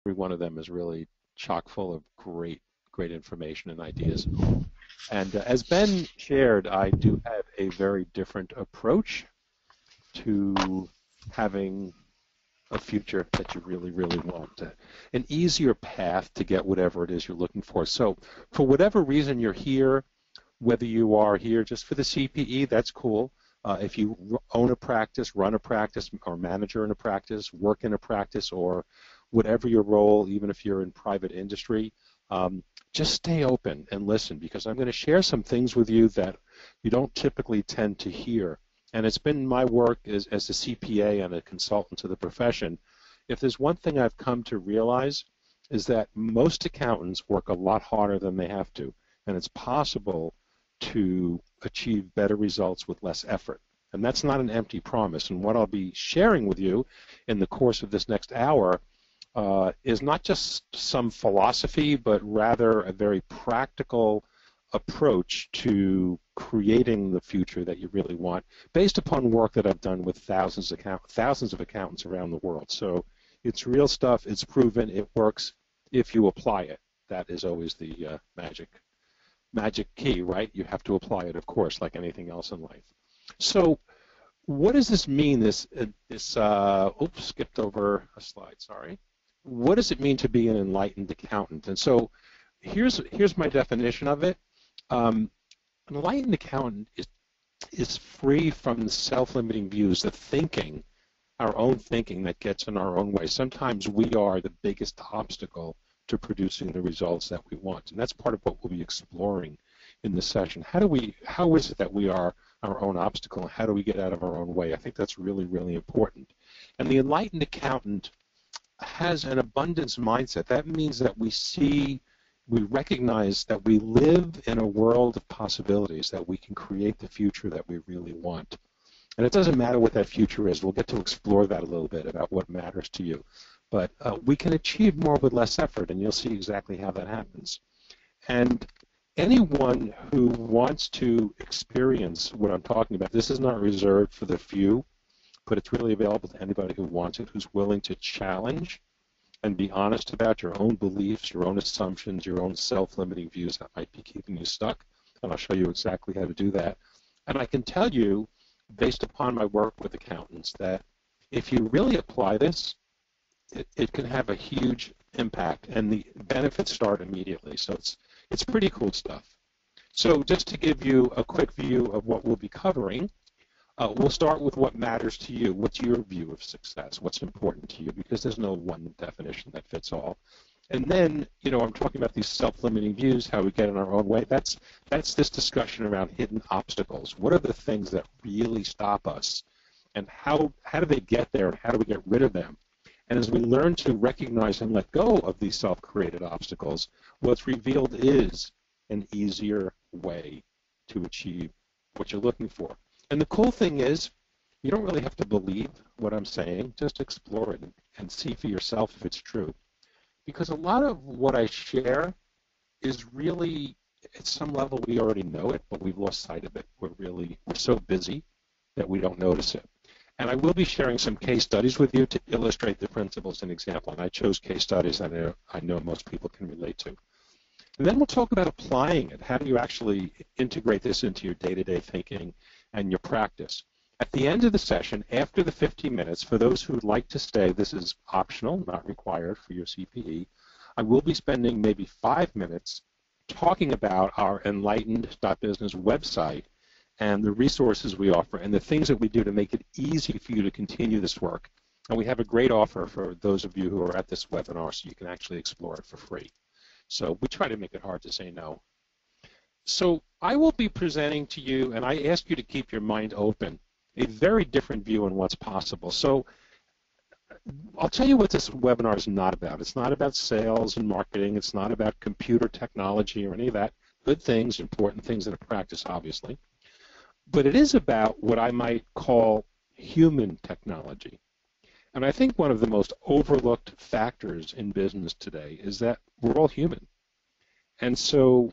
every one of them is really chock full of great information and ideas. And as Ben shared, I do have a very different approach to having a future that you really, really want. An easier path to get whatever it is you're looking for. So for whatever reason you're here, whether you are here just for the CPE, that's cool. If you own a practice, run a practice, or manager in a practice, work in a practice, or whatever your role, even if you're in private industry, just stay open and listen, because I'm going to share some things with you that you don't typically tend to hear. And it's been my work as a CPA and a consultant to the profession. If there's one thing I've come to realize is that most accountants work a lot harder than they have to, and it's possible to achieve better results with less effort. And that's not an empty promise. And what I'll be sharing with you in the course of this next hour is not just some philosophy, but rather a very practical approach to creating the future that you really want, based upon work that I've done with thousands of accountants around the world. So it's real stuff, it's proven, it works if you apply it. That is always the magic key, right? You have to apply it, of course, like anything else in life. So what does this mean, oops, skipped over a slide, sorry. What does it mean to be an enlightened accountant? And so here's my definition of it. An enlightened accountant is free from the self-limiting views, the thinking, our own thinking that gets in our own way. Sometimes we are the biggest obstacle to producing the results that we want, and that's part of what we'll be exploring in this session. How is it that we are our own obstacle, and how do we get out of our own way? I think that's really, really important. And the enlightened accountant has an abundance mindset. That means that we recognize that we live in a world of possibilities, that we can create the future that we really want. And it doesn't matter what that future is. We'll get to explore that a little bit about what matters to you. But we can achieve more with less effort, and you'll see exactly how that happens. And anyone who wants to experience what I'm talking about, this is not reserved for the few, but it's really available to anybody who wants it, who's willing to challenge and be honest about your own beliefs, your own assumptions, your own self-limiting views that might be keeping you stuck. And I'll show you exactly how to do that. And I can tell you, based upon my work with accountants, that if you really apply this, it can have a huge impact, and the benefits start immediately. So it's pretty cool stuff. So just to give you a quick view of what we'll be covering, we'll start with what matters to you. What's your view of success? What's important to you? Because there's no one definition that fits all. And then, I'm talking about these self-limiting views, how we get in our own way. That's this discussion around hidden obstacles. What are the things that really stop us? And how do they get there, and how do we get rid of them? And as we learn to recognize and let go of these self-created obstacles, what's revealed is an easier way to achieve what you're looking for. And the cool thing is, you don't really have to believe what I'm saying. Just explore it and see for yourself if it's true. Because a lot of what I share is really, at some level, we already know it, but we've lost sight of it. We're so busy that we don't notice it. And I will be sharing some case studies with you to illustrate the principles and example. And I chose case studies that I know most people can relate to. And then we'll talk about applying it. How do you actually integrate this into your day-to-day thinking and your practice? At the end of the session, after the 15 minutes, for those who would like to stay, this is optional, not required for your CPE, I will be spending maybe 5 minutes talking about our Enlightened.business website and the resources we offer and the things that we do to make it easy for you to continue this work. And we have a great offer for those of you who are at this webinar, so you can actually explore it for free. So we try to make it hard to say no. So I will be presenting to you, and I ask you to keep your mind open, a very different view on what's possible. So I'll tell you what this webinar is not about. It's not about sales and marketing. It's not about computer technology or any of that. Good things, important things in a practice, obviously. But it is about what I might call human technology. And I think one of the most overlooked factors in business today is that we're all human. And so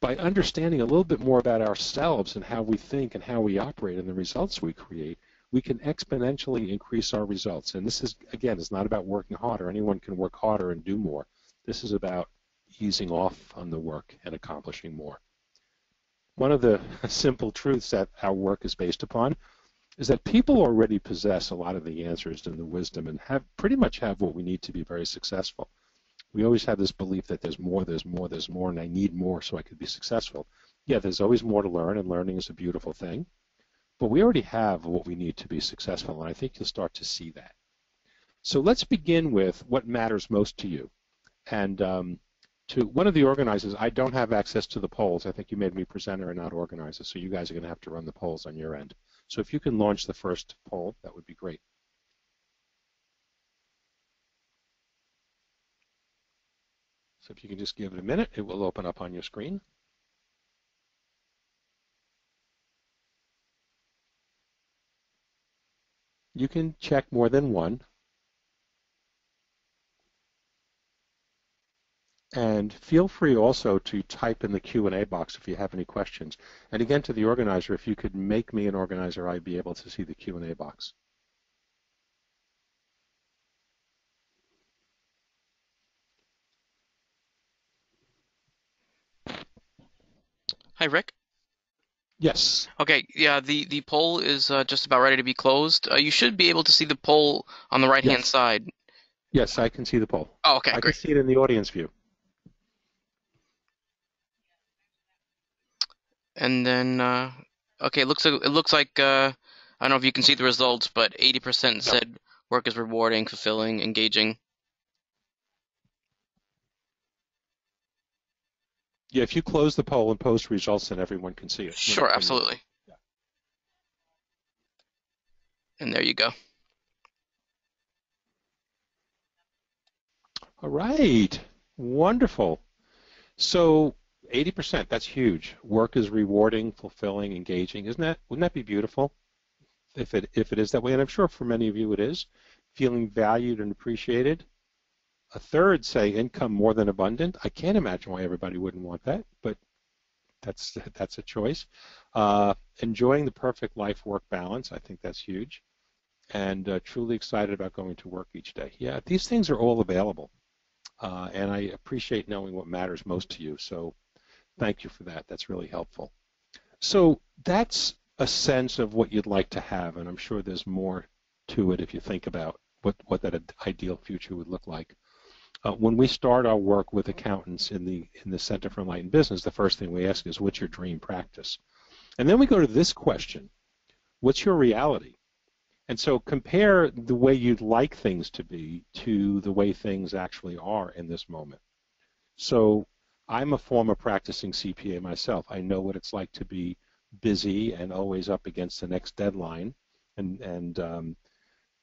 by understanding a little bit more about ourselves and how we think and how we operate and the results we create, we can exponentially increase our results. And this is, again, it's not about working harder. Anyone can work harder and do more. This is about easing off on the work and accomplishing more. One of the simple truths that our work is based upon is that people already possess a lot of the answers and the wisdom and pretty much have what we need to be very successful. We always have this belief that there's more, and I need more so I could be successful. Yeah, there's always more to learn, and learning is a beautiful thing. But we already have what we need to be successful, and I think you'll start to see that. So let's begin with what matters most to you. And to one of the organizers, I don't have access to the polls. I think you made me presenter and not organizer, so you guys are going to have to run the polls on your end. So if you can launch the first poll, that would be great. So if you can just give it a minute, it will open up on your screen. You can check more than one. And feel free also to type in the Q&A box if you have any questions. And again, to the organizer, if you could make me an organizer, I'd be able to see the Q&A box. Hi, Rick. Yes. Okay, yeah, the poll is just about ready to be closed. You should be able to see the poll on the right-hand side. Yes, I can see the poll. Oh, okay, I great. can see it in the audience view. And then, okay, it looks like I don't know if you can see the results, but 80% said work is rewarding, fulfilling, engaging. Yeah, if you close the poll and post results, then everyone can see it. Sure, absolutely. Yeah. And there you go. All right. Wonderful. So 80%, that's huge. Work is rewarding, fulfilling, engaging. Wouldn't that be beautiful? If it is that way, and I'm sure for many of you it is. Feeling valued and appreciated. A third say income more than abundant. I can't imagine why everybody wouldn't want that, but that's a choice. Enjoying the perfect life-work balance. I think that's huge. And truly excited about going to work each day. Yeah, these things are all available. And I appreciate knowing what matters most to you. So thank you for that. That's really helpful. So that's a sense of what you'd like to have, and I'm sure there's more to it if you think about what that ideal future would look like. When we start our work with accountants in the Center for Enlightened Business, the first thing we ask is, what's your dream practice? And then we go to this question, what's your reality? And so compare the way you'd like things to be to the way things actually are in this moment. So I'm a former practicing CPA myself. I know what it's like to be busy and always up against the next deadline, and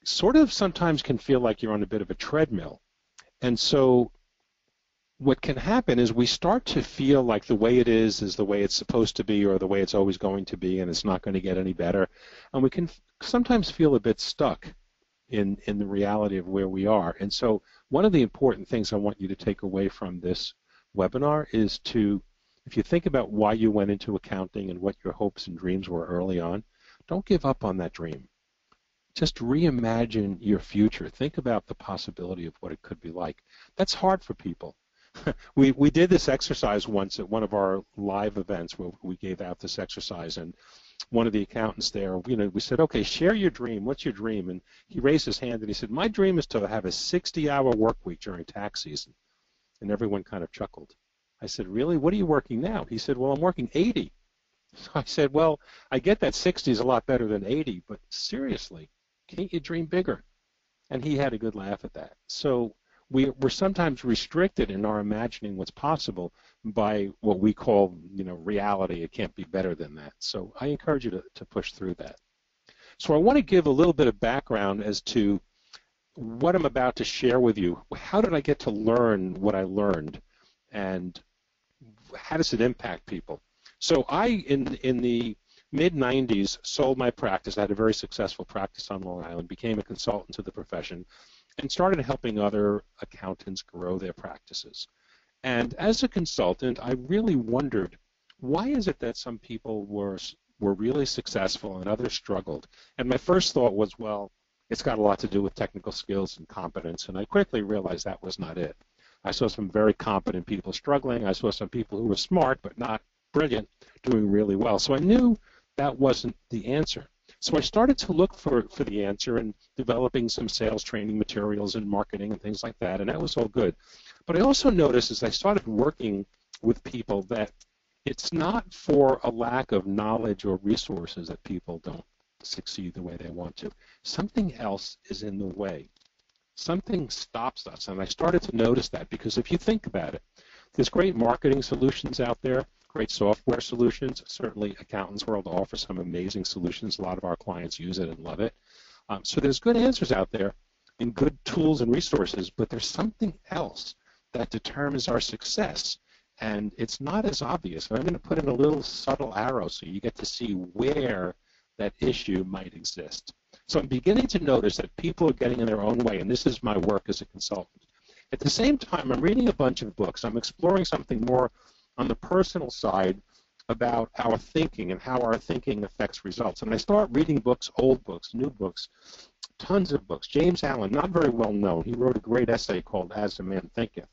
sort of sometimes can feel like you're on a bit of a treadmill. And so what can happen is we start to feel like the way it is the way it's supposed to be, or the way it's always going to be, and it's not going to get any better. And we can sometimes feel a bit stuck in the reality of where we are. And so one of the important things I want you to take away from this webinar is to, if you think about why you went into accounting and what your hopes and dreams were early on, don't give up on that dream. Just reimagine your future. Think about the possibility of what it could be like. That's hard for people. We did this exercise once at one of our live events where we gave out this exercise, and one of the accountants there, we said, okay, share your dream. What's your dream? And he raised his hand and he said, my dream is to have a 60-hour work week during tax season. And everyone kind of chuckled. I said, really? What are you working now? He said, well, I'm working 80. So I said, well, I get that 60 is a lot better than 80, but seriously, can't you dream bigger? And he had a good laugh at that. So we're sometimes restricted in our imagining what's possible by what we call, reality. It can't be better than that. So I encourage you to push through that. So I want to give a little bit of background as to what I'm about to share with you. How did I get to learn what I learned, and how does it impact people? So I, in the mid-90s, sold my practice. I had a very successful practice on Long Island, became a consultant to the profession, and started helping other accountants grow their practices. And as a consultant, I really wondered, why is it that some people were were really successful and others struggled. And my first thought was, well, it's got a lot to do with technical skills and competence, and I quickly realized that was not it. I saw some very competent people struggling. I saw some people who were smart but not brilliant doing really well. So I knew that wasn't the answer. So I started to look for the answer and developing some sales training materials and marketing and things like that, and that was all good. But I also noticed as I started working with people that it's not for a lack of knowledge or resources that people don't succeed the way they want to. Something else is in the way. Something stops us, and I started to notice that because if you think about it, there's great marketing solutions out there, great software solutions. Certainly AccountantsWorld offers some amazing solutions. A lot of our clients use it and love it. So there's good answers out there and good tools and resources, but there's something else that determines our success, and it's not as obvious. And I'm going to put in a little subtle arrow so you get to see where that issue might exist. So I'm beginning to notice that people are getting in their own way, and this is my work as a consultant. At the same time, I'm reading a bunch of books. I'm exploring something more on the personal side about our thinking and how our thinking affects results. And I start reading books, old books, new books, tons of books. James Allen, not very well known, he wrote a great essay called As a Man Thinketh.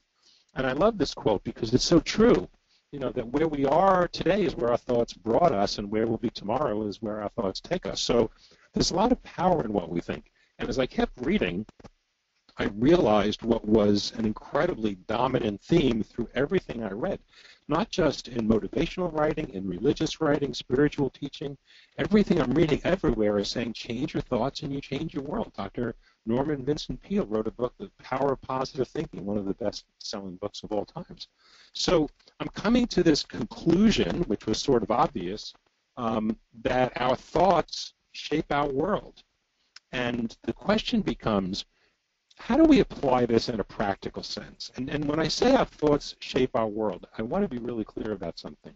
And I love this quote because it's so true. You know, that where we are today is where our thoughts brought us, and where we'll be tomorrow is where our thoughts take us. So there's a lot of power in what we think. And as I kept reading, I realized what was an incredibly dominant theme through everything I read, not just in motivational writing, in religious writing, spiritual teaching. Everything I'm reading everywhere is saying change your thoughts and you change your world. Dr. Norman Vincent Peale wrote a book, The Power of Positive Thinking, one of the best-selling books of all times. So I'm coming to this conclusion, which was sort of obvious, that our thoughts shape our world. And the question becomes, how do we apply this in a practical sense? And when I say our thoughts shape our world, I want to be really clear about something.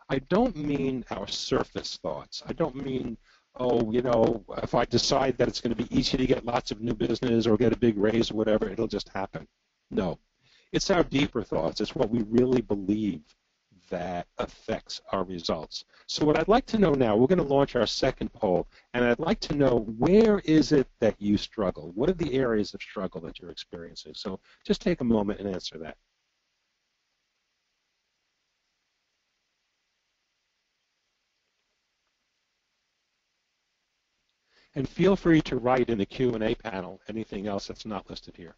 I don't mean our surface thoughts. I don't mean, oh, you know, if I decide that it's going to be easy to get lots of new business or get a big raise or whatever, it'll just happen. No. It's our deeper thoughts. It's what we really believe that affects our results. So what I'd like to know now, we're going to launch our second poll, and I'd like to know, where is it that you struggle? What are the areas of struggle that you're experiencing? So just take a moment and answer that. And feel free to write in the Q&A panel anything else that's not listed here.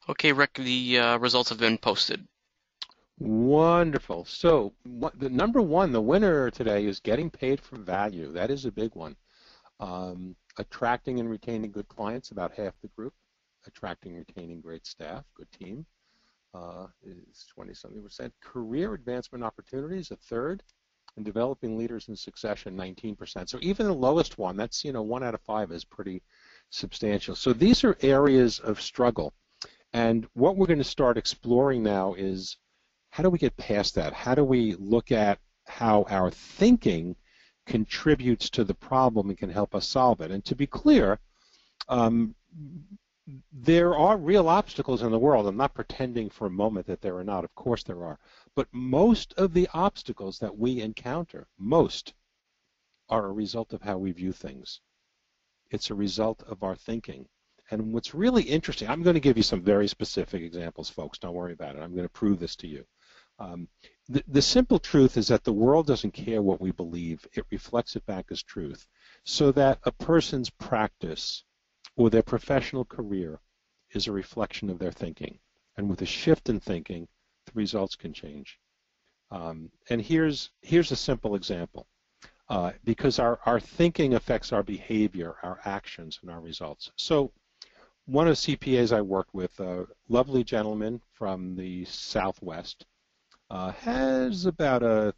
Okay, Rick, the results have been posted. Wonderful. So the number one, the winner today is getting paid for value. That is a big one. Attracting and retaining good clients, about half the group. Attracting and retaining great staff, good team, is 20-something%. Career advancement opportunities, a third. And developing leaders in succession, 19%. So even the lowest one, that's, you know, 1 out of 5 is pretty substantial. So these are areas of struggle. And what we're going to start exploring now is, how do we get past that? How do we look at how our thinking contributes to the problem and can help us solve it? And to be clear, there are real obstacles in the world. I'm not pretending for a moment that there are not. Of course there are. But most of the obstacles that we encounter, most, are a result of how we view things. It's a result of our thinking. And what's really interesting, I'm going to give you some very specific examples, folks. Don't worry about it. I'm going to prove this to you. The simple truth is that the world doesn't care what we believe. It reflects it back as truth. So that a person's practice or their professional career is a reflection of their thinking. And with a shift in thinking, the results can change. And here's a simple example. Because our thinking affects our behavior, our actions, and our results. So one of the CPAs I worked with, a lovely gentleman from the Southwest, has about a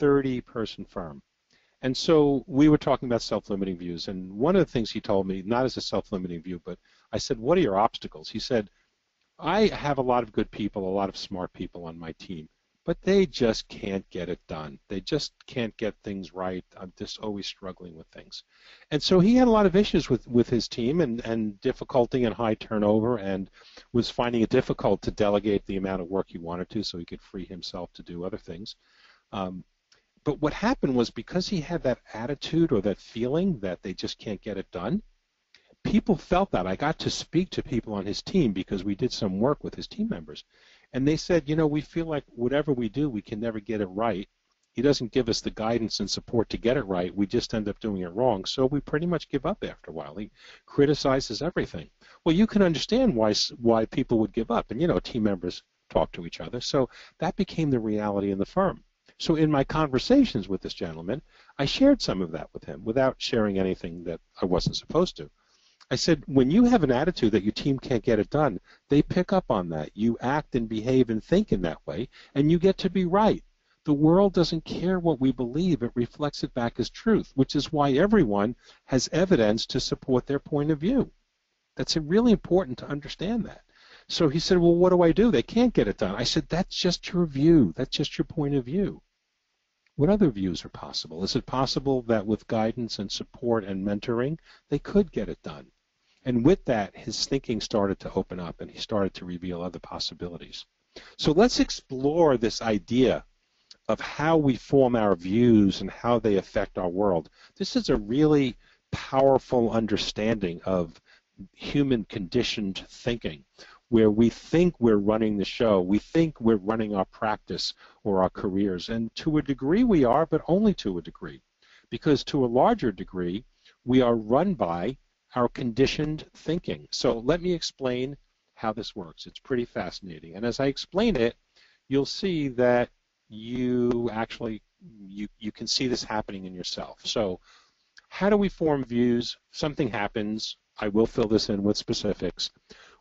30-person firm. And so we were talking about self-limiting views. And one of the things he told me, not as a self-limiting view, but I said, what are your obstacles? He said, I have a lot of good people, a lot of smart people on my team, but they just can't get it done. They just can't get things right. I'm just always struggling with things. And so he had a lot of issues with his team and difficulty and high turnover, and was finding it difficult to delegate the amount of work he wanted to so he could free himself to do other things. But what happened was, because he had that attitude or that feeling that they just can't get it done, people felt that. I got to speak to people on his team because we did some work with his team members. And they said, you know, we feel like whatever we do, we can never get it right. He doesn't give us the guidance and support to get it right. We just end up doing it wrong. So we pretty much give up after a while. He criticizes everything. Well, you can understand why people would give up. And, you know, team members talk to each other. So that became the reality in the firm. So in my conversations with this gentleman, I shared some of that with him without sharing anything that I wasn't supposed to. I said, when you have an attitude that your team can't get it done, they pick up on that. You act and behave and think in that way, and you get to be right. The world doesn't care what we believe. It reflects it back as truth, which is why everyone has evidence to support their point of view. That's really important to understand that. So he said, well, what do I do? They can't get it done. I said, that's just your view. That's just your point of view. What other views are possible? Is it possible that with guidance and support and mentoring, they could get it done? And with that, his thinking started to open up, and he started to reveal other possibilities. So let's explore this idea of how we form our views and how they affect our world. This is a really powerful understanding of human conditioned thinking, where we think we're running the show, we think we're running our practice or our careers, and to a degree we are, but only to a degree, because to a larger degree we are run by our conditioned thinking. So let me explain how this works. It's pretty fascinating, and as I explain it, you'll see that you can see this happening in yourself. So how do we form views? Something happens. I will fill this in with specifics.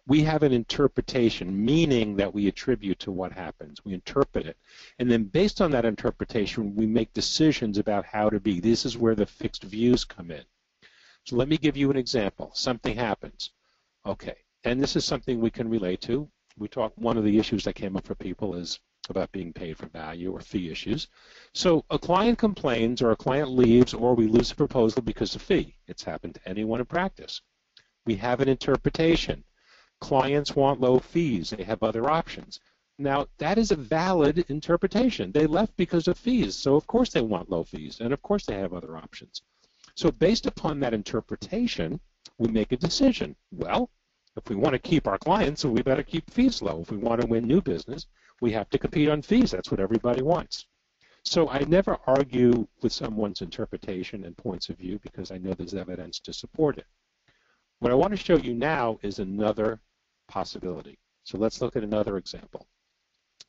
We have an interpretation, meaning that we attribute to what happens. We interpret it. And then based on that interpretation, we make decisions about how to be. This is where the fixed views come in. So let me give you an example. Something happens. Okay. And this is something we can relate to. One of the issues that came up for people is about being paid for value or fee issues. So a client complains, or a client leaves, or we lose a proposal because of fee. It's happened to anyone in practice. We have an interpretation. Clients want low fees. They have other options. Now, that is a valid interpretation. They left because of fees, so of course they want low fees, and of course they have other options. So based upon that interpretation, we make a decision. Well, if we want to keep our clients, we better keep fees low. If we want to win new business, we have to compete on fees. That's what everybody wants. So I never argue with someone's interpretation and points of view because I know there's evidence to support it. What I want to show you now is another possibility. So let's look at another example.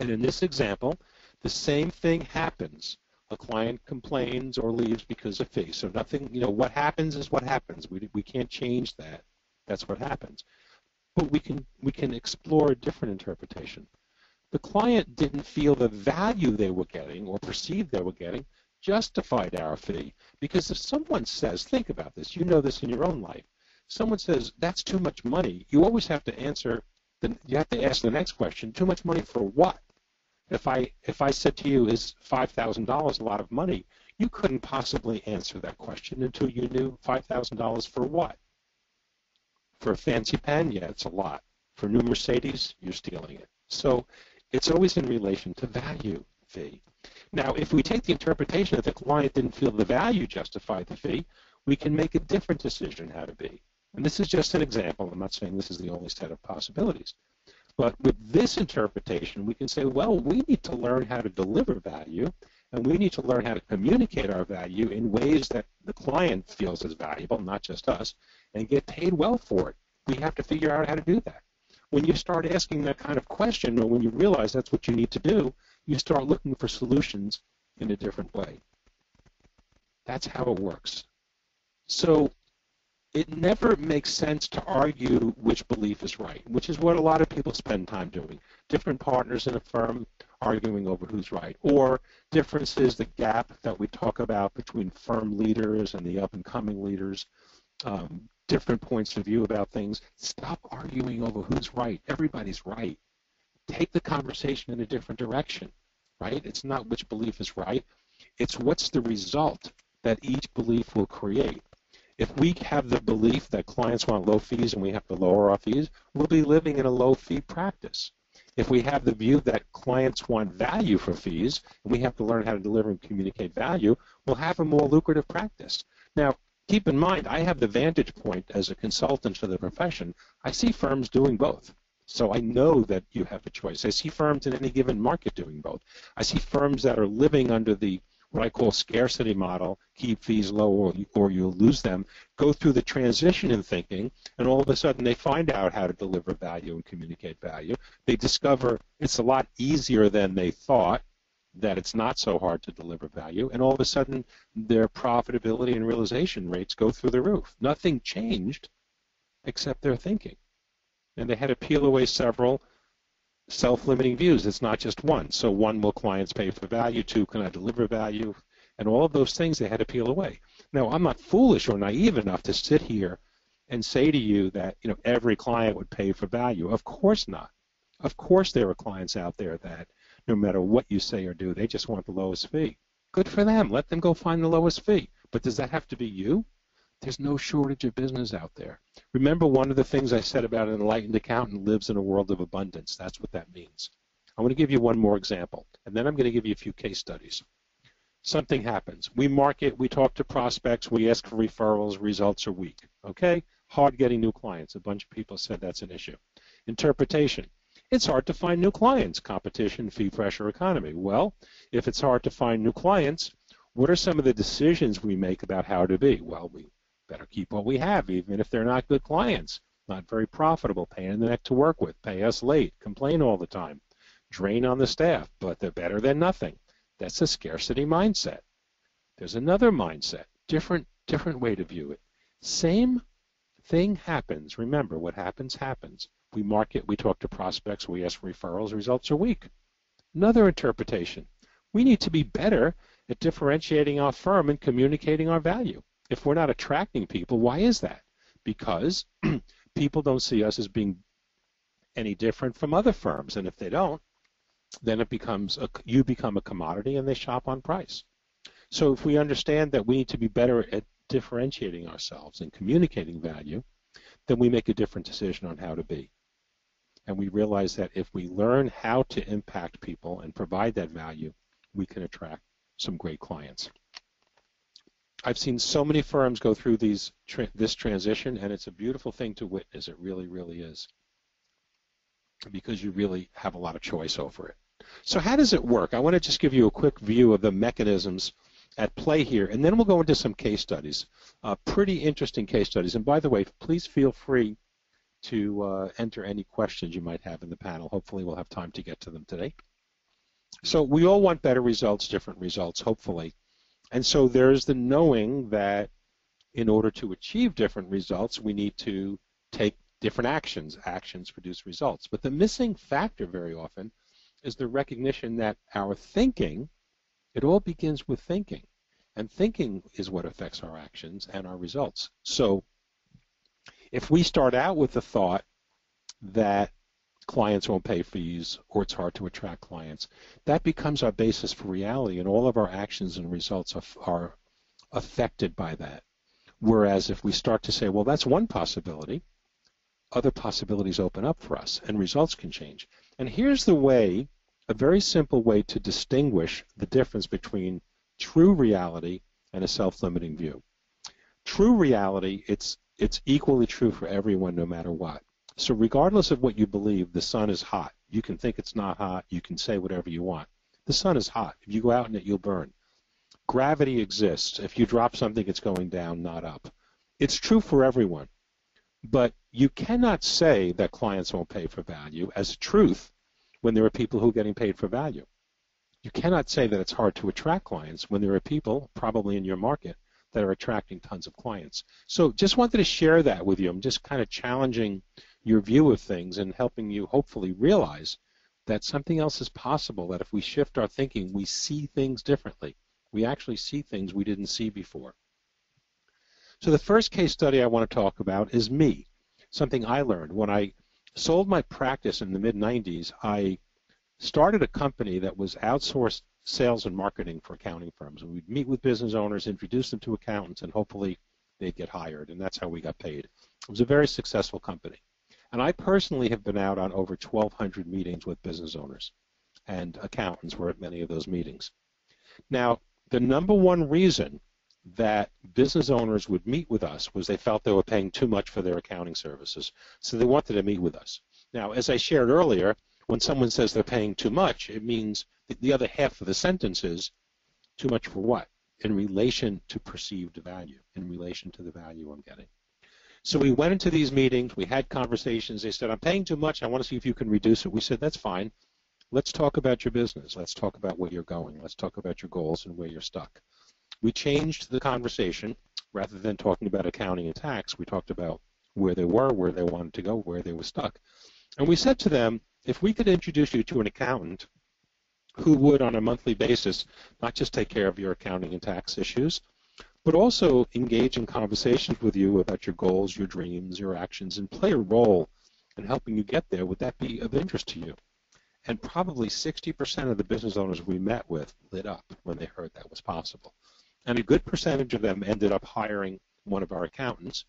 And in this example, the same thing happens. A client complains or leaves because of fee. So nothing, what happens is what happens. We can't change that. That's what happens. But we can explore a different interpretation. The client didn't feel the value they were getting or perceived they were getting justified our fee. Because if someone says, think about this, you know this in your own life, someone says, that's too much money, you always have to answer, you have to ask the next question, too much money for what? If I said to you, is $5,000 a lot of money, you couldn't possibly answer that question until you knew $5,000 for what? For a fancy pen, yeah, it's a lot. For a new Mercedes, you're stealing it. So it's always in relation to value fee. Now, if we take the interpretation that the client didn't feel the value justified the fee, we can make a different decision how to be. And this is just an example. I'm not saying this is the only set of possibilities. But with this interpretation, we can say, well, we need to learn how to deliver value, and we need to learn how to communicate our value in ways that the client feels is valuable, not just us, and get paid well for it. We have to figure out how to do that. when you start asking that kind of question, or when you realize that's what you need to do, you start looking for solutions in a different way. That's how it works. So it never makes sense to argue which belief is right, which is what a lot of people spend time doing. Different partners in a firm arguing over who's right, or differences, the gap that we talk about between firm leaders and the up-and-coming leaders, different points of view about things. Stop arguing over who's right. Everybody's right. Take the conversation in a different direction, right? It's not which belief is right. It's what's the result that each belief will create. If we have the belief that clients want low fees and we have to lower our fees, we'll be living in a low fee practice. If we have the view that clients want value for fees and we have to learn how to deliver and communicate value, we'll have a more lucrative practice. Now, keep in mind, I have the vantage point as a consultant to the profession. I see firms doing both. So I know that you have a choice. I see firms in any given market doing both. I see firms that are living under the what I call scarcity model, keep fees low or you'll lose them, go through the transition in thinking, and all of a sudden they find out how to deliver value and communicate value. They discover it's a lot easier than they thought, that it's not so hard to deliver value, and all of a sudden their profitability and realization rates go through the roof. Nothing changed except their thinking. And they had to peel away several self-limiting views. It's not just one. So one, will clients pay for value? Two, can I deliver value? And all of those things they had to peel away. Now, I'm not foolish or naive enough to sit here and say to you that every client would pay for value. Of course not. Of course there are clients out there that no matter what you say or do, they just want the lowest fee. Good for them. Let them go find the lowest fee. But does that have to be you? There's no shortage of business out there. Remember, one of the things I said about an enlightened accountant lives in a world of abundance. That's what that means. I want to give you one more example, and then I'm going to give you a few case studies. Something happens. We market, we talk to prospects, we ask for referrals, results are weak. Okay? Hard getting new clients. A bunch of people said that's an issue. Interpretation. It's hard to find new clients. Competition, fee pressure, economy. Well, if it's hard to find new clients, what are some of the decisions we make about how to be? Well, we better keep what we have, even if they're not good clients, not very profitable, pain in the neck to work with, pay us late, complain all the time, drain on the staff, but they're better than nothing. That's a scarcity mindset. There's another mindset, different way to view it. Same thing happens. Remember, what happens, happens. We market, we talk to prospects, we ask for referrals, results are weak. Another interpretation. We need to be better at differentiating our firm and communicating our value. If we're not attracting people, why is that? Because people don't see us as being any different from other firms, and if they don't, then it becomes you become a commodity and they shop on price. So if we understand that we need to be better at differentiating ourselves and communicating value, then we make a different decision on how to be. And we realize that if we learn how to impact people and provide that value, we can attract some great clients. I've seen so many firms go through this transition, and it's a beautiful thing to witness. It really, really is, because you really have a lot of choice over it. So how does it work? I want to just give you a quick view of the mechanisms at play here, and then we'll go into some case studies, pretty interesting case studies. And by the way, please feel free to enter any questions you might have in the panel. Hopefully we'll have time to get to them today. So we all want better results, different results, hopefully. And so there's the knowing that in order to achieve different results, we need to take different actions. Actions produce results. But the missing factor very often is the recognition that our thinking, it all begins with thinking. And thinking is what affects our actions and our results. So if we start out with the thought that clients won't pay fees or it's hard to attract clients, that becomes our basis for reality, and all of our actions and results are affected by that. Whereas if we start to say, well, that's one possibility, other possibilities open up for us and results can change. And here's the way, a very simple way to distinguish the difference between true reality and a self-limiting view. True reality, it's equally true for everyone no matter what. So regardless of what you believe, the sun is hot. You can think it's not hot. You can say whatever you want. The sun is hot. If you go out in it, you'll burn. Gravity exists. If you drop something, it's going down, not up. It's true for everyone. But you cannot say that clients won't pay for value as a truth when there are people who are getting paid for value. You cannot say that it's hard to attract clients when there are people, probably in your market, that are attracting tons of clients. So just wanted to share that with you. I'm just kind of challenging your view of things and helping you hopefully realize that something else is possible, that if we shift our thinking, we see things differently. We actually see things we didn't see before. So the first case study I want to talk about is me, something I learned. When I sold my practice in the mid-90s, I started a company that was outsourced sales and marketing for accounting firms. And we'd meet with business owners, introduce them to accountants, and hopefully they'd get hired. And that's how we got paid. It was a very successful company. And I personally have been out on over 1,200 meetings with business owners, and accountants were at many of those meetings. Now, the number one reason that business owners would meet with us was they felt they were paying too much for their accounting services. So they wanted to meet with us. Now, as I shared earlier, when someone says they're paying too much, it means that the other half of the sentence is too much for what? In relation to perceived value, in relation to the value I'm getting. So we went into these meetings, we had conversations. They said, I'm paying too much, I want to see if you can reduce it. We said, that's fine. Let's talk about your business. Let's talk about where you're going. Let's talk about your goals and where you're stuck. We changed the conversation. Rather than talking about accounting and tax, we talked about where they were, where they wanted to go, where they were stuck. And we said to them, if we could introduce you to an accountant who would, on a monthly basis, not just take care of your accounting and tax issues, but also engage in conversations with you about your goals, your dreams, your actions, and play a role in helping you get there, would that be of interest to you? And probably 60% of the business owners we met with lit up when they heard that was possible. And a good percentage of them ended up hiring one of our accountants.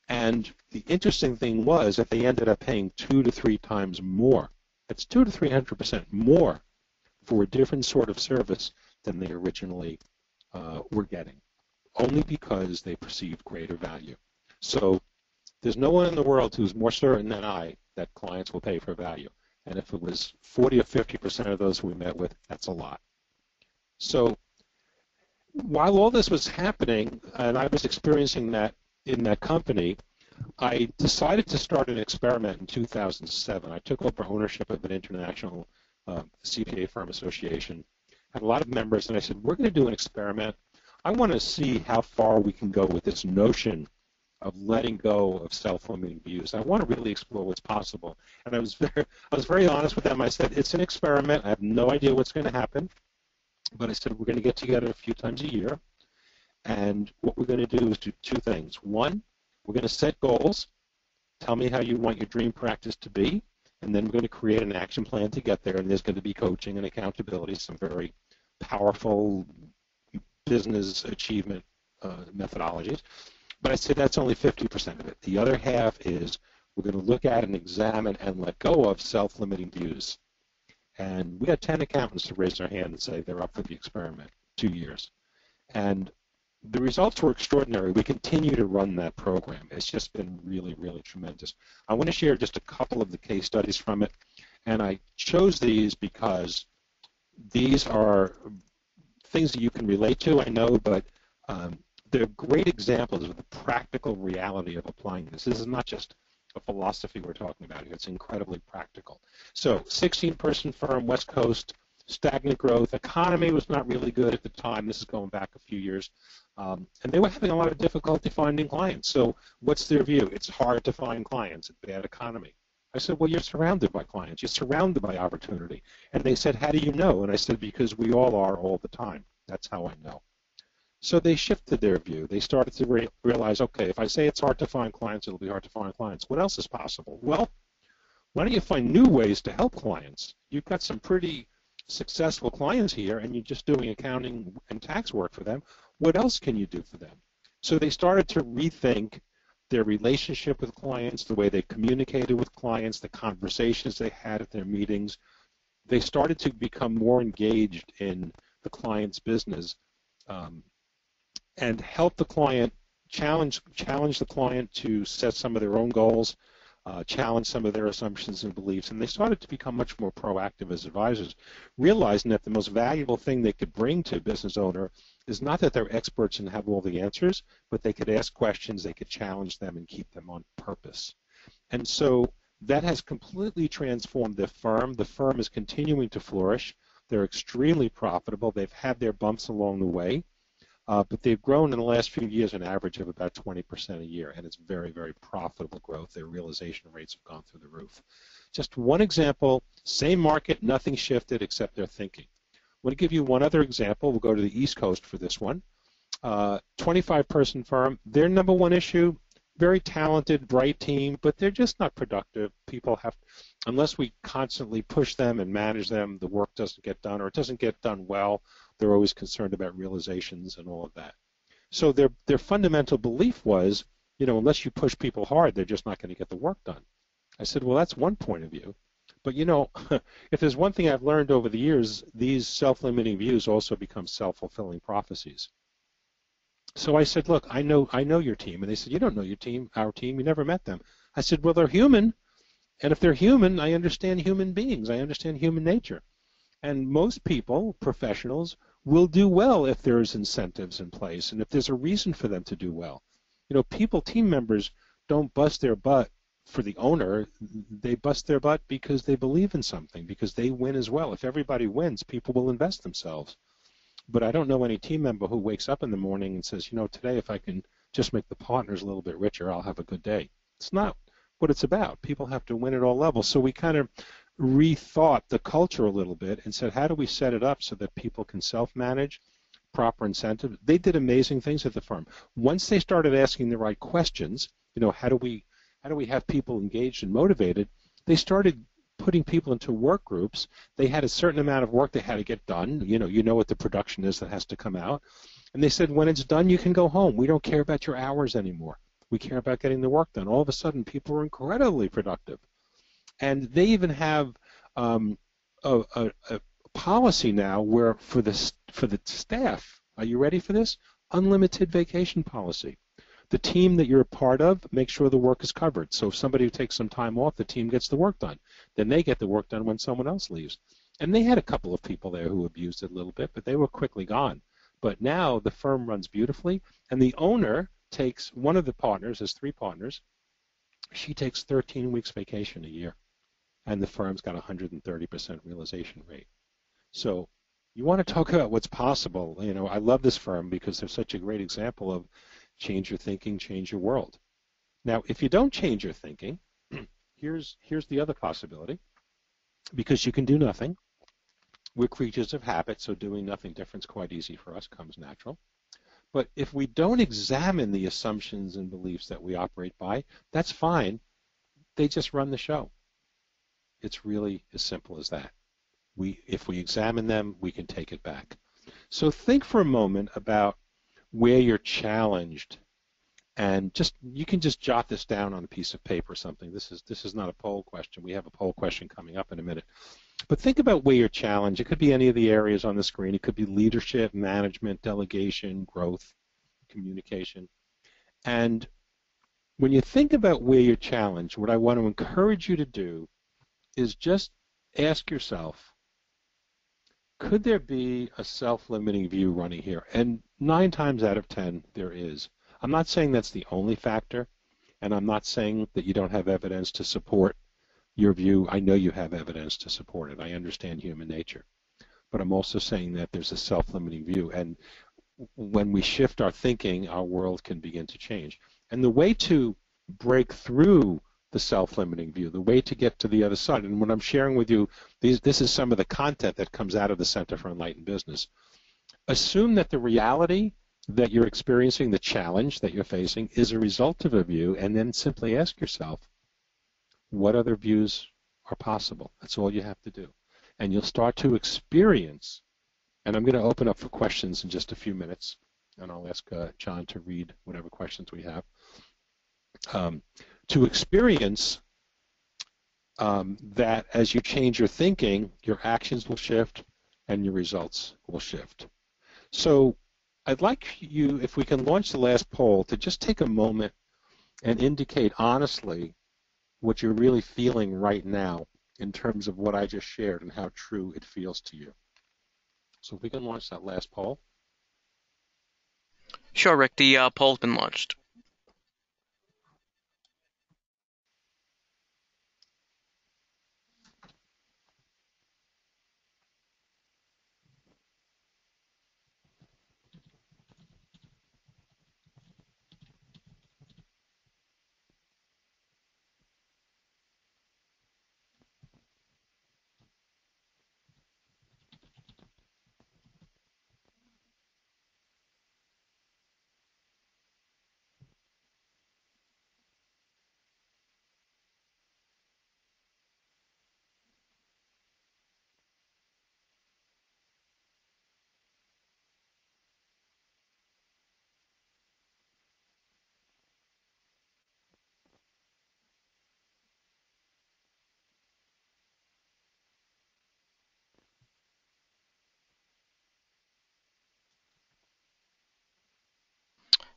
And the interesting thing was that they ended up paying 2 to 3 times more. That's 200 to 300% more for a different sort of service than they originally were getting, only because they perceived greater value. So there's no one in the world who's more certain than I that clients will pay for value. And if it was 40 or 50% of those we met with, that's a lot. So while all this was happening, and I was experiencing that in that company, I decided to start an experiment in 2007. I took over ownership of an international CPA firm association, had a lot of members, and I said, we're going to do an experiment. I want to see how far we can go with this notion of letting go of self-limiting views. I want to really explore what's possible. And I was very honest with them. I said, it's an experiment. I have no idea what's going to happen. But I said, we're going to get together a few times a year. And what we're going to do is do 2 things. One, we're going to set goals. Tell me how you want your dream practice to be. And then we're going to create an action plan to get there. And there's going to be coaching and accountability, some very powerful business achievement methodologies. But I said that's only 50% of it. The other half is we're going to look at and examine and let go of self-limiting views. And we had 10 accountants to raise their hand and say they're up for the experiment, 2 years. And the results were extraordinary. We continue to run that program. It's just been really, really tremendous. I want to share just a couple of the case studies from it. And I chose these because these are things that you can relate to, I know, but they're great examples of the practical reality of applying this. This is not just a philosophy we're talking about here. It's incredibly practical. So 16-person firm, West Coast, stagnant growth. Economy was not really good at the time. This is going back a few years. And they were having a lot of difficulty finding clients. So what's their view? It's hard to find clients. It's bad economy. I said, well, you're surrounded by clients. You're surrounded by opportunity. And they said, how do you know? And I said, because we all are all the time. That's how I know. So they shifted their view. They started to realize, okay, if I say it's hard to find clients, it'll be hard to find clients. What else is possible? Well, why don't you find new ways to help clients? You've got some pretty successful clients here, and you're just doing accounting and tax work for them. What else can you do for them? So they started to rethink their relationship with clients, the way they communicated with clients, the conversations they had at their meetings. They started to become more engaged in the client's business and help the client, challenge the client to set some of their own goals, challenge some of their assumptions and beliefs, and they started to become much more proactive as advisors, realizing that the most valuable thing they could bring to a business owner is not that they're experts and have all the answers, but they could ask questions, they could challenge them and keep them on purpose. And so that has completely transformed the firm. The firm is continuing to flourish. They're extremely profitable. They've had their bumps along the way, but they've grown in the last few years an average of about 20% a year, and it's very, very profitable growth. Their realization rates have gone through the roof. Just one example, same market, nothing shifted except their thinking. I want to give you one other example. We'll go to the East Coast for this one. 25-person firm, their number one issue, very talented, bright team, but they're just not productive. People have, unless we constantly push them and manage them, the work doesn't get done, or it doesn't get done well. They're always concerned about realizations and all of that. So their fundamental belief was, unless you push people hard, they're just not going to get the work done. I said, well, that's one point of view. But, if there's one thing I've learned over the years, these self-limiting views also become self-fulfilling prophecies. So I said, look, I know your team. And they said, you don't know your team, our team. You never met them. I said, well, they're human. And if they're human, I understand human beings. I understand human nature. And most people, professionals, will do well if there's incentives in place and if there's a reason for them to do well. Team members don't bust their butt for the owner. They bust their butt because they believe in something, because they win as well. If everybody wins, people will invest themselves. But I don't know any team member who wakes up in the morning and says, today if I can just make the partners a little bit richer, I'll have a good day. It's not what it's about. People have to win at all levels. So we kind of rethought the culture a little bit and said, how do we set it up so that people can self-manage, proper incentives? They did amazing things at the firm. Once they started asking the right questions, how do we have people engaged and motivated, they started putting people into work groups. They had a certain amount of work they had to get done. You know what the production is that has to come out. And they said, when it's done, you can go home. We don't care about your hours anymore. We care about getting the work done. All of a sudden, people are incredibly productive. And they even have a policy now where for the staff, are you ready for this? Unlimited vacation policy. The team that you're a part of, make sure the work is covered. So if somebody takes some time off, the team gets the work done. Then they get the work done when someone else leaves. And they had a couple of people there who abused it a little bit, but they were quickly gone. But now the firm runs beautifully, and the owner takes, one of the partners, has 3 partners, she takes 13 weeks vacation a year, and the firm's got a 130% realization rate. So you want to talk about what's possible. I love this firm because they're such a great example of change your thinking, change your world. Now, if you don't change your thinking, here's the other possibility. Because you can do nothing. We're creatures of habit, so doing nothing different is quite easy for us, comes natural. But if we don't examine the assumptions and beliefs that we operate by, that's fine. They just run the show. It's really as simple as that. If we examine them, we can take it back. So think for a moment about where you're challenged, and you can just jot this down on a piece of paper or something. This is not a poll question. We have a poll question coming up in a minute. But think about where you're challenged. It could be any of the areas on the screen. It could be leadership, management, delegation, growth, communication. And when you think about where you're challenged, what I want to encourage you to do is just ask yourself, could there be a self-limiting view running here? And 9 times out of 10, there is. I'm not saying that's the only factor, and I'm not saying that you don't have evidence to support your view. I know you have evidence to support it. I understand human nature. But I'm also saying that there's a self-limiting view, and when we shift our thinking, our world can begin to change. And the way to break through the self-limiting view, the way to get to the other side, and when I'm sharing with you, this is some of the content that comes out of the Center for Enlightened Business. Assume that the reality that you're experiencing, the challenge that you're facing, is a result of a view, and then simply ask yourself, what other views are possible? That's all you have to do. And you'll start to experience, and I'm going to open up for questions in just a few minutes, and I'll ask John to read whatever questions we have. To experience that as you change your thinking, your actions will shift and your results will shift. So I'd like you, if we can launch the last poll, to just take a moment and indicate honestly what you're really feeling right now in terms of what I just shared and how true it feels to you. So if we can launch that last poll. Sure, Rick. The poll's been launched.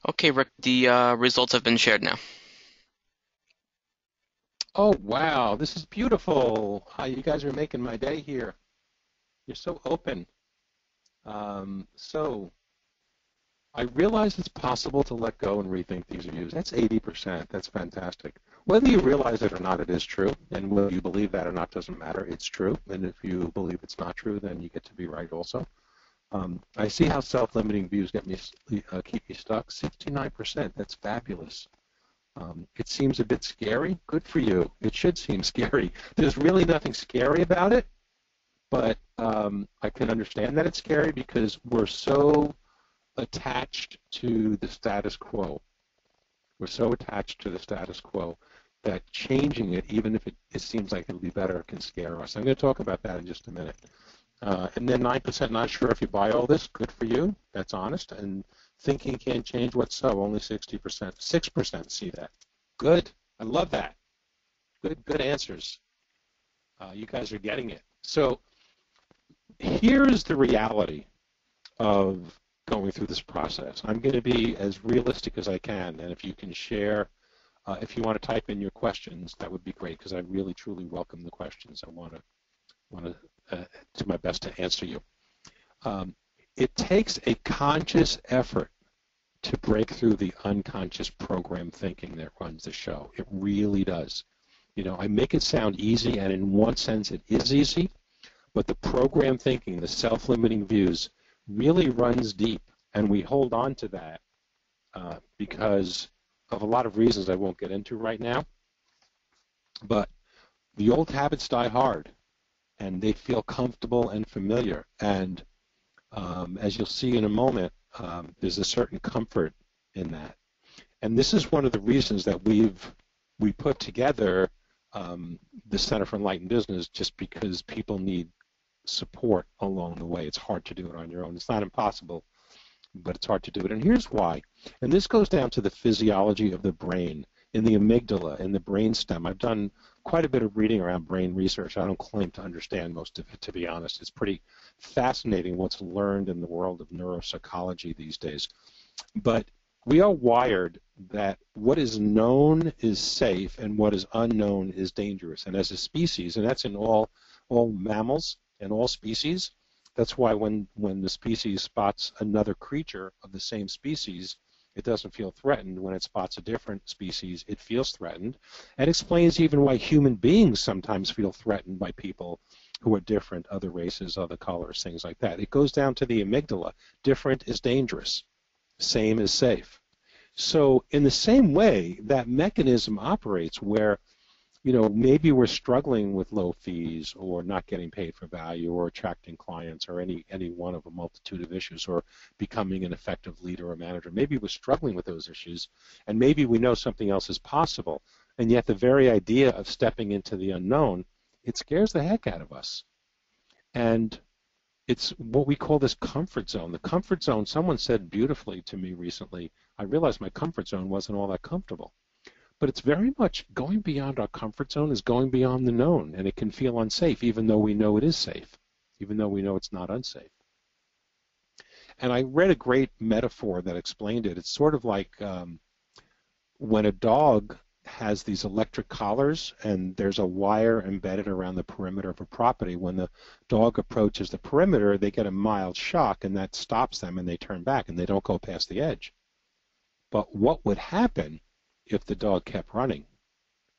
Okay, Rick. The results have been shared now. Oh, wow, this is beautiful. Hi, you guys are making my day here. You're so open. So I realize it's possible to let go and rethink these views. That's 80%. That's fantastic. Whether you realize it or not, it is true. And whether you believe that or not doesn't matter. It's true. And if you believe it's not true, then you get to be right also. I see how self-limiting views keep me stuck. 69%. That's fabulous. It seems a bit scary. Good for you. It should seem scary. There's really nothing scary about it, but I can understand that it's scary because we're so attached to the status quo. We're so attached to the status quo that changing it, even if it seems like it'll be better, can scare us. I'm going to talk about that in just a minute. And then 9% not sure if you buy all this. Good for you. That's honest. And thinking can't change what's so. Only 60%. 6% see that. Good. I love that. Good answers. You guys are getting it. So here's the reality of going through this process. I'm going to be as realistic as I can, and if you can share, if you want to type in your questions, that would be great because I really truly welcome the questions. I want to do my best to answer you. It takes a conscious effort to break through the unconscious program thinking that runs the show. It really does. You know, I make it sound easy, and in one sense it is easy, but the program thinking, the self-limiting views, really runs deep, and we hold on to that because of a lot of reasons I won't get into right now. But the old habits die hard, and they feel comfortable and familiar. And as you'll see in a moment, there's a certain comfort in that. And this is one of the reasons that we put together the Center for Enlightened Business, just because people need support along the way. It's hard to do it on your own. It's not impossible, but it's hard to do it. And here's why. And this goes down to the physiology of the brain, in the amygdala, in the brainstem. I've done quite a bit of reading around brain research. I don't claim to understand most of it, to be honest. It's pretty fascinating what's learned in the world of neuropsychology these days. But we are wired that what is known is safe and what is unknown is dangerous. And as a species, and that's in all mammals and all species, that's why when the species spots another creature of the same species, it doesn't feel threatened. When it spots a different species, it feels threatened. And explains even why human beings sometimes feel threatened by people who are different, other races, other colors, things like that. It goes down to the amygdala. Different is dangerous. Same is safe. So in the same way, that mechanism operates where, you know, maybe we're struggling with low fees or not getting paid for value or attracting clients or any one of a multitude of issues, or becoming an effective leader or manager. Maybe we're struggling with those issues, and maybe we know something else is possible, and yet the very idea of stepping into the unknown, it scares the heck out of us. And it's what we call this comfort zone. The comfort zone, someone said beautifully to me recently, I realized my comfort zone wasn't all that comfortable. But it's very much going beyond our comfort zone is going beyond the known, and it can feel unsafe even though we know it is safe, even though we know it's not unsafe. And I read a great metaphor that explained it. It's sort of like when a dog has these electric collars, and there's a wire embedded around the perimeter of a property. When the dog approaches the perimeter, they get a mild shock, and that stops them, and they turn back, and they don't go past the edge. But what would happen if the dog kept running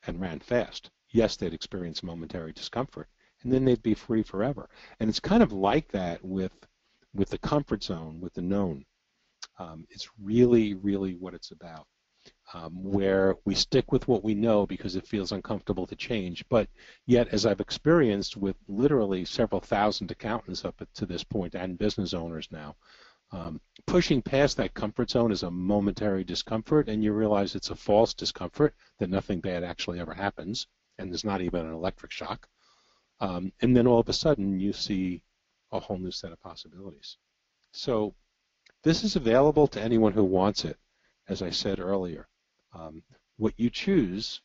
and ran fast? Yes, they'd experience momentary discomfort, and then they'd be free forever. And it's kind of like that with the comfort zone, with the known. It's really, really what it's about. Where we stick with what we know because it feels uncomfortable to change. But yet, as I've experienced with literally several thousand accountants up to this point and business owners now, pushing past that comfort zone is a momentary discomfort, and you realize it's a false discomfort, that nothing bad actually ever happens, and there's not even an electric shock. And then all of a sudden, you see a whole new set of possibilities. So this is available to anyone who wants it, as I said earlier. What you choose,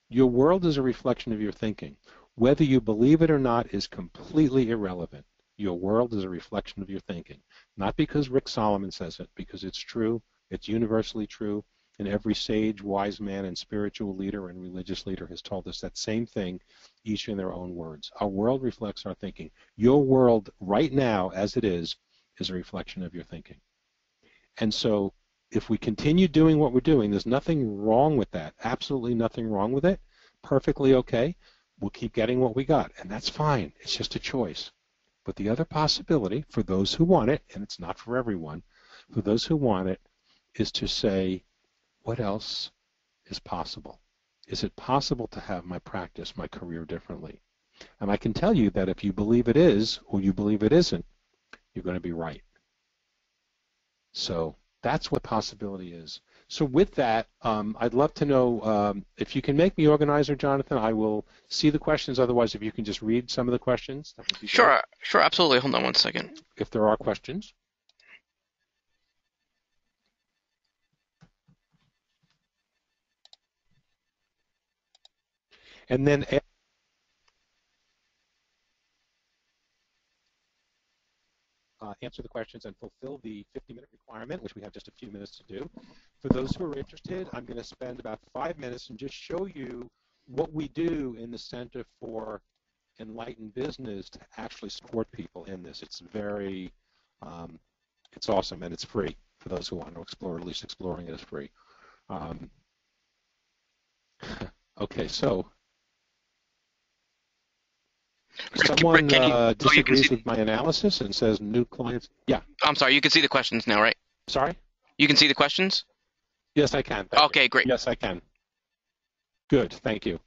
your world is a reflection of your thinking. Whether you believe it or not is completely irrelevant. Your world is a reflection of your thinking. Not because Rick Solomon says it, because it's true, it's universally true, and every sage, wise man, and spiritual leader and religious leader has told us that same thing, each in their own words. Our world reflects our thinking. Your world right now, as it is a reflection of your thinking. And so if we continue doing what we're doing, there's nothing wrong with that. Absolutely nothing wrong with it. Perfectly okay. We'll keep getting what we got, and that's fine. It's just a choice. But the other possibility, for those who want it, and it's not for everyone, for those who want it, is to say, what else is possible? Is it possible to have my practice, my career differently? And I can tell you that if you believe it is, or you believe it isn't, you're going to be right. So that's what possibility is. So with that, I'd love to know if you can make me organizer, Jonathan. I will see the questions. Otherwise, if you can just read some of the questions, that would be Sure, great. sure, absolutely. Hold on one second. If there are questions. And then answer the questions and fulfill the 50-minute requirement, which we have just a few minutes to do. For those who are interested, I'm going to spend about 5 minutes and just show you what we do in the Center for Enlightened Business to actually support people in this. It's very, it's awesome, and it's free for those who want to explore. At least exploring it is free. Okay, so someone disagrees with my analysis and says new clients. Yeah. I'm sorry, you can see the questions now, right? Sorry? You can see the questions? Yes, I can. Okay, great. Yes, I can. Good, thank you.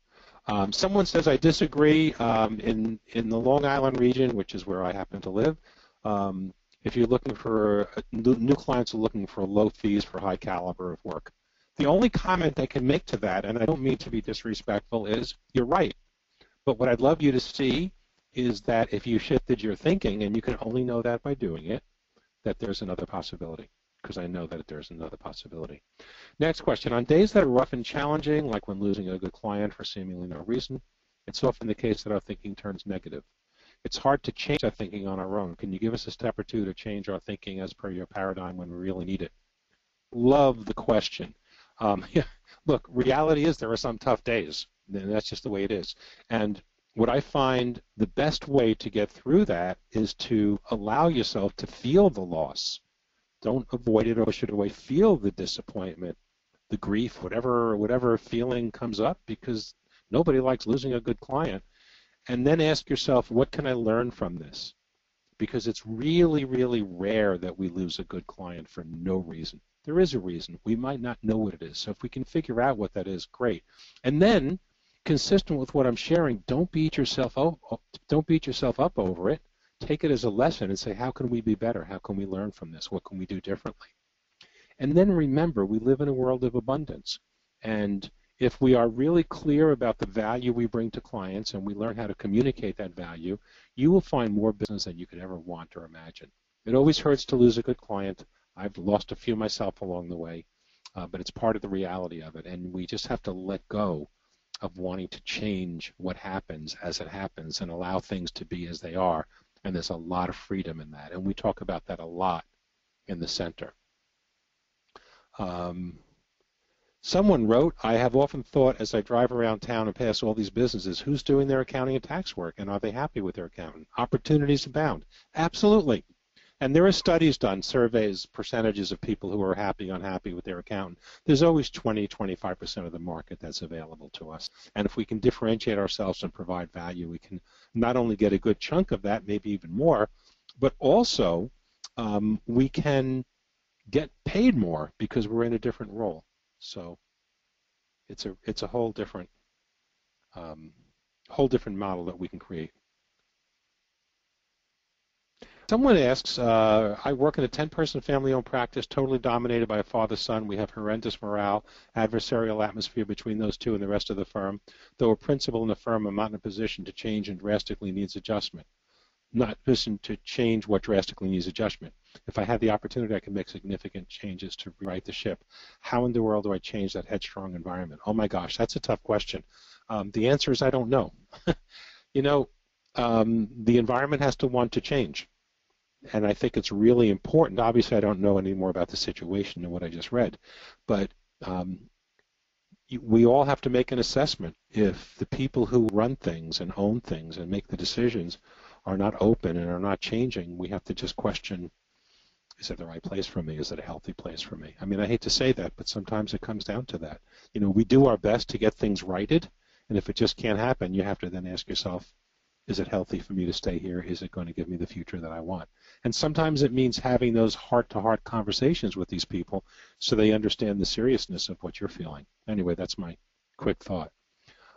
Someone says I disagree. In the Long Island region, which is where I happen to live, if you're looking for new clients are looking for low fees for high caliber of work. The only comment I can make to that, and I don't mean to be disrespectful, is you're right. But what I'd love you to see is that if you shifted your thinking, and you can only know that by doing it, that there's another possibility, because I know that there's another possibility. Next question. On days that are rough and challenging, like when losing a good client for seemingly no reason, it's often the case that our thinking turns negative. It's hard to change our thinking on our own. Can you give us a step or two to change our thinking as per your paradigm when we really need it? Love the question. Yeah, look, reality is there are some tough days, and that's just the way it is. And what I find the best way to get through that is to allow yourself to feel the loss. Don't avoid it or push it away. Feel the disappointment, the grief, whatever feeling comes up, because nobody likes losing a good client. And then ask yourself, what can I learn from this? Because it's really, really rare that we lose a good client for no reason. There is a reason. We might not know what it is. So if we can figure out what that is, great. And then, consistent with what I'm sharing, don't beat yourself up over it. Take it as a lesson and say, how can we be better? How can we learn from this? What can we do differently? And then remember, we live in a world of abundance. And if we are really clear about the value we bring to clients and we learn how to communicate that value, you will find more business than you could ever want or imagine. It always hurts to lose a good client. I've lost a few myself along the way, but it's part of the reality of it. And we just have to let go of wanting to change what happens as it happens and allow things to be as they are. And there's a lot of freedom in that. And we talk about that a lot in the center. Someone wrote, I have often thought as I drive around town and pass all these businesses, who's doing their accounting and tax work, and are they happy with their accountant? Opportunities abound. Absolutely. And there are studies done, surveys, percentages of people who are happy, unhappy with their accountant. There's always 20, 25% of the market that's available to us. And if we can differentiate ourselves and provide value, we can not only get a good chunk of that, maybe even more, but also we can get paid more because we're in a different role. So it's a whole different model that we can create. Someone asks, I work in a 10-person family-owned practice, totally dominated by a father-son. We have horrendous morale, adversarial atmosphere between those two and the rest of the firm. Though a principal in the firm, I'm not in a position to change and drastically needs adjustment. Not position to change what drastically needs adjustment. If I had the opportunity, I could make significant changes to rewrite the ship. How in the world do I change that headstrong environment? Oh my gosh, that's a tough question. The answer is I don't know. You know, the environment has to want to change. And I think it's really important. Obviously, I don't know any more about the situation than what I just read, but we all have to make an assessment. If the people who run things and own things and make the decisions are not open and are not changing, we have to just question, is it the right place for me? Is it a healthy place for me? I mean, I hate to say that, but sometimes it comes down to that. You know, we do our best to get things righted, and if it just can't happen, you have to then ask yourself, is it healthy for me to stay here? Is it going to give me the future that I want? And sometimes it means having those heart-to-heart conversations with these people so they understand the seriousness of what you're feeling. Anyway, that's my quick thought.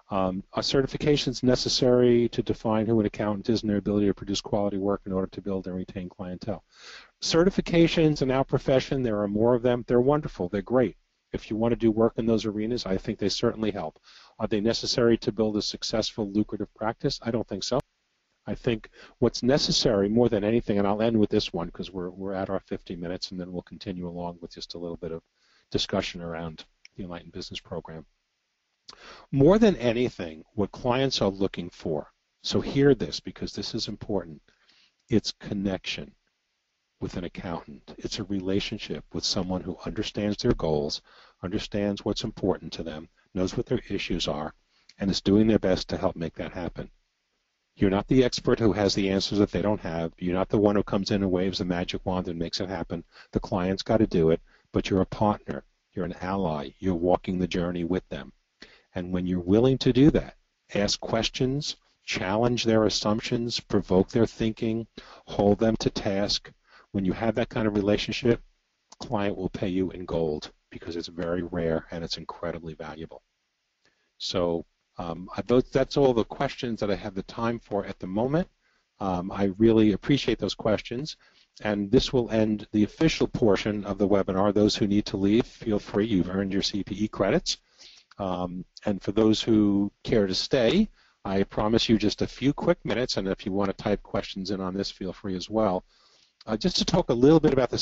Are certifications necessary to define who an accountant is and their ability to produce quality work in order to build and retain clientele? Certifications in our profession, there are more of them. They're wonderful. They're great. If you want to do work in those arenas, I think they certainly help. Are they necessary to build a successful, lucrative practice? I don't think so. I think what's necessary more than anything, and I'll end with this one because we're at our 50 minutes, and then we'll continue along with just a little bit of discussion around the Enlightened Business Program. More than anything, what clients are looking for, so hear this because this is important, it's connection with an accountant. It's a relationship with someone who understands their goals, understands what's important to them, knows what their issues are, and is doing their best to help make that happen. You're not the expert who has the answers that they don't have. You're not the one who comes in and waves a magic wand and makes it happen. The client's got to do it, but you're a partner. You're an ally. You're walking the journey with them. And when you're willing to do that, ask questions, challenge their assumptions, provoke their thinking, hold them to task. When you have that kind of relationship, the client will pay you in gold because it's very rare and it's incredibly valuable. So that's all the questions that I have the time for at the moment. I really appreciate those questions. And this will end the official portion of the webinar. Those who need to leave, feel free. You've earned your CPE credits. And for those who care to stay, I promise you just a few quick minutes. And if you want to type questions in on this, feel free as well. Just to talk a little bit about the